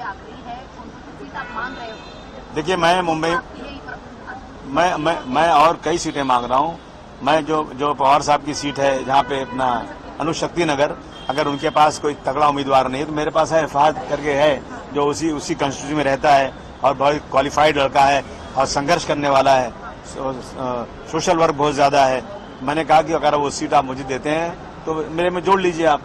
आखिरी है, कौन सी सीट आप मांग रहे हो? देखिए, मैं मुंबई मैं और कई सीटें मांग रहा हूँ। मैं जो पवार साहब की सीट है, जहाँ पे अपना अनुशक्ति नगर, अगर उनके पास कोई तगड़ा उम्मीदवार नहीं है तो मेरे पास है, फहद करके है, जो उसी कंस्टिट्यूंसी में रहता है और बहुत क्वालिफाइड लड़का है और संघर्ष करने वाला है, सोशल वर्क बहुत ज्यादा है। मैंने कहा कि अगर वो सीट आप मुझे देते हैं तो मेरे में जोड़ लीजिए आप।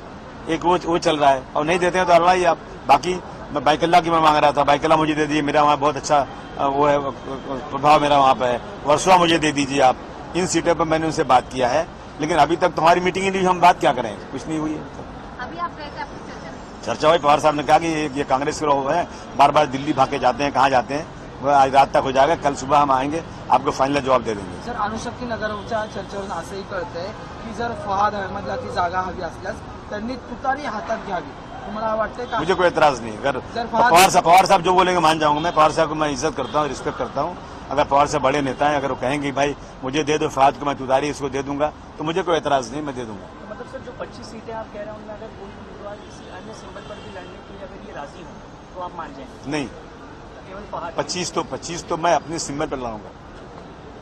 एक वो चल रहा है, और नहीं देते हैं तो हलवाइए आप। बाकी मैं बाइकल्ला की मैं मांग रहा था, बाइकल्ला मुझे दे दीजिए, मेरा वहाँ बहुत अच्छा वो है, प्रभाव मेरा वहाँ पे है। वर्सोवा मुझे दे दीजिए आप। इन सीटों पर मैंने उनसे बात किया है, लेकिन अभी तक तुम्हारी मीटिंग ही नहीं, हम बात क्या करें, कुछ नहीं हुई है। अभी आप कहते हैं आपकी चर्चा हुई, पवार साहब ने कहा कि ये कांग्रेस के लोग हैं, बार बार दिल्ली भागे जाते हैं, कहाँ जाते हैं, वह आज रात तक हो जाएगा, कल सुबह हम आएंगे, आपको फाइनल जवाब दे देंगे। सर, अनुशक्ती नगरच्या चर्चेवरून असंही कळतंय की जर फहाद अहमदला ती जागा हवी असल्यास त्यांनी तुतारी हातात घ्यावी, तुम्हाला वाटतंय का? मुझे कोई एतराज नहीं। अगर पवार साहब जो बोलेंगे मान जाऊंगा मैं। पवार साहब को मैं इज्जत करता हूँ, रिस्पेक्ट करता हूँ। अगर पवार साहब बड़े नेता हैं, अगर वो कहेंगे भाई मुझे दे दो, फहद को मैं तुतारी इसको दे दूंगा, तो मुझे कोई एतराज नहीं, मैं दे दूंगा। मतलब सर, जो 25 सीटें आप कह रहे हैं उनमें अगर कोई उम्मीदवार किसी अन्य सिंबल पर भी लड़ने के लिए अगर ये राजी हो तो आप मान जाएंगे? नहीं, केवल फहद? 25 तो मैं अपने सिंबल पर लड़ाऊंगा।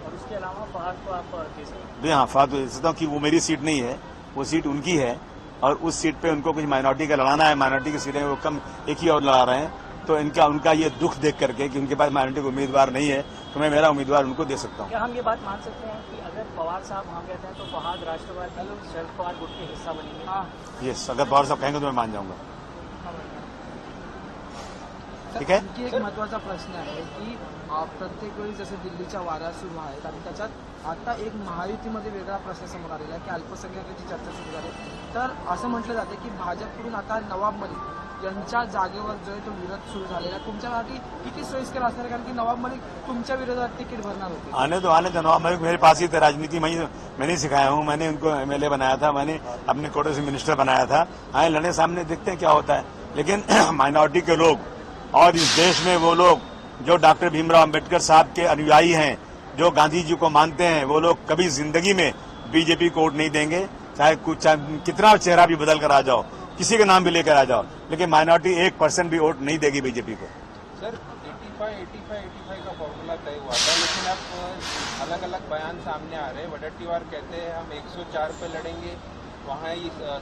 और उसके अलावा फहद को आप दे सकते? हाँ, फहद सोचता हूँ कि वो मेरी सीट नहीं है, वो सीट उनकी है, और उस सीट पे उनको कुछ माइनॉरिटी का लड़ाना है। माइनॉरिटी की सीटें वो कम एक ही और लड़ा रहे हैं, तो उनका ये दुख देख करके कि उनके पास माइनॉरिटी का उम्मीदवार नहीं है, तो मैं मेरा उम्मीदवार उनको दे सकता हूँ। क्या हम ये बात मान सकते हैं कि अगर पवार साहब वहाँ कहते हैं तो फहद राष्ट्रवादी शरद पवार गुट के हिस्सा बनेंगे? हाँ। यस, अगर पवार साहब कहेंगे तो मैं मान जाऊंगा। ठीक है। आणखी एक महत्वाचा प्रश्न आहे की प्रत्येक वेळी जसे दिल्लीच्या वाऱ्या सुरू आहेत आणि त्याच्यात आता एक महायुतीमध्ये वेगळा प्रश्न समोर आलेला आहे की अल्पसंख्याकांची चर्चा सुरू झाली, तर असं म्हटलं जाते की भाजपकडून आता नवाब मलिक यांच्या जागेवर जो आहे तो विरोध सुरू झालेला आहे। तुमच्यासाठी किती सोयीस्कर असणार, कारण की नवाब मलिक तुमच्या विरोधात तिकीट भरणार होते? आने दो नवाब मलिक मेरे पास ही थे, राजनीति में मैंने सिखाया हूँ, मैंने उनको एमएलए बनाया था, मैंने अपने कोटे से मिनिस्टर बनाया था। आए लड़े, सामने देखते हैं क्या होता है। लेकिन माइनॉरिटी के लोग और इस देश में वो लोग जो डॉक्टर भीमराव अंबेडकर साहब के अनुयायी हैं, जो गांधी जी को मानते हैं, वो लोग कभी जिंदगी में बीजेपी को वोट नहीं देंगे, चाहे कितना चेहरा भी बदल कर आ जाओ, किसी का नाम भी लेकर आ जाओ, लेकिन माइनॉरिटी 1% भी वोट नहीं देगी बीजेपी को। सर, 85 का फॉर्मूला तय हुआ था, लेकिन अब अलग अलग बयान सामने आ रहे हैं। वडेट्टीवार कहते हैं हम 104 पे लड़ेंगे, वहाँ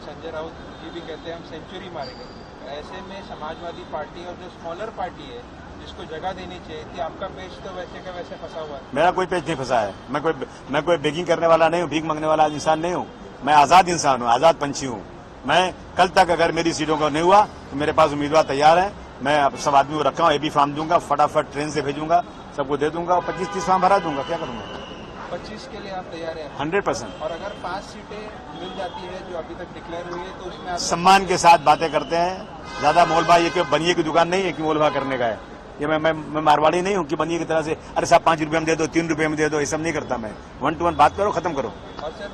संजय राउत जी भी कहते हैं हम सेंचुरी मारेंगे। ऐसे में समाजवादी पार्टी और जो स्मॉलर पार्टी है जिसको जगह देनी चाहिए थी, आपका पेज तो वैसे का वैसे फंसा हुआ है। मेरा कोई पेज नहीं फंसा है। मैं कोई बेगिंग करने वाला नहीं हूँ, भीख मांगने वाला इंसान नहीं हूँ। मैं आजाद इंसान हूँ, आजाद पंछी हूँ। मैं कल तक अगर मेरी सीटों का नहीं हुआ तो मेरे पास उम्मीदवार तैयार है। मैं सब आदमी को रखा हूँ, एबी फॉर्म दूंगा, फटाफट ट्रेन से भेजूंगा, सबको दे दूंगा और 25-30 फॉर्म भरा दूंगा। क्या करूंगा? 25 के लिए आप तैयार हैं? 100%। और अगर 5 सीटें मिल जाती है जो अभी तक डिक्लेयर हुई है तो उसमें आप सम्मान के साथ बातें करते हैं। ज्यादा मोलभाव ये बनिए की दुकान नहीं है कि मोलभाव करने का है। ये मैं मारवाड़ी नहीं हूँ कि बनिए की तरह से अरे साहब 5 रुपये में दे दो, 3 रुपये में दे दो, ये सब नहीं करता मैं। 1 to 1 बात करो, खत्म करो। और सर,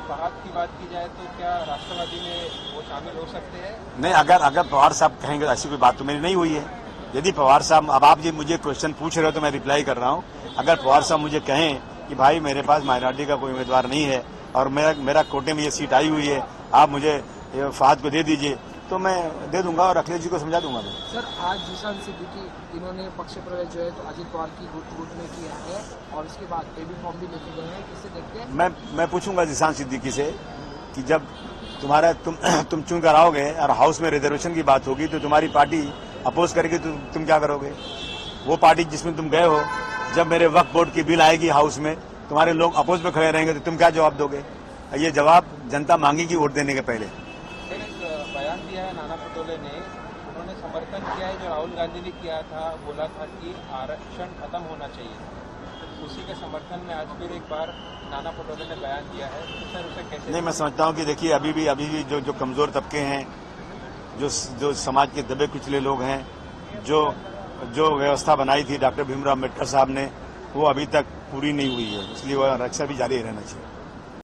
फहद की बात की जाए तो क्या राष्ट्रवादी में वो शामिल हो सकते हैं? नहीं, अगर पवार साहब कहेंगे ऐसी कोई बात तो मेरी नहीं हुई है। यदि पवार साहब, अब आप जी मुझे क्वेश्चन पूछ रहे हो तो मैं रिप्लाई कर रहा हूँ। अगर पवार साहब मुझे कहें कि भाई मेरे पास माइनॉरिटी का कोई उम्मीदवार नहीं है और मेरा कोटे में ये सीट आई हुई है, आप मुझे फहद को दे दीजिए, तो मैं दे दूंगा और अखिलेश जी को समझा दूंगा मैं। सर, आज जिशान सिद्दीकी इन्होंने पक्ष प्रवेश जो है तो अजित पवार की गुट में किया है और उसके बाद एबी फॉर्म भी लेके गए हैं, किससे देखते हैं? मैं पूछूंगा जिशान सिद्दीकी से कि जब तुम चुन कर आओगे और हाउस में रिजर्वेशन की बात होगी तो तुम्हारी पार्टी अपोज करेगी तो तुम क्या करोगे? वो पार्टी जिसमें तुम गए हो, जब मेरे वक्फ बोर्ड की बिल आएगी हाउस में, तुम्हारे लोग अपोज में खड़े रहेंगे तो तुम क्या जवाब दोगे? ये जवाब जनता मांगेगी वोट देने के पहले। बयान दिया है नाना पटोले ने, उन्होंने समर्थन किया है जो राहुल गांधी ने किया था, बोला था कि आरक्षण खत्म होना चाहिए। उसी के समर्थन में आज फिर एक बार नाना पटोले ने बयान दिया है, तो सर उसे कैसे? नहीं, मैं समझता हूँ कि देखिए अभी भी जो कमजोर तबके हैं, जो समाज के दबे कुचले लोग हैं, जो व्यवस्था बनाई थी डॉक्टर भीमराव अम्बेडकर साहब ने, वो अभी तक पूरी नहीं हुई है, इसलिए वह रक्षा भी जारी रहना चाहिए।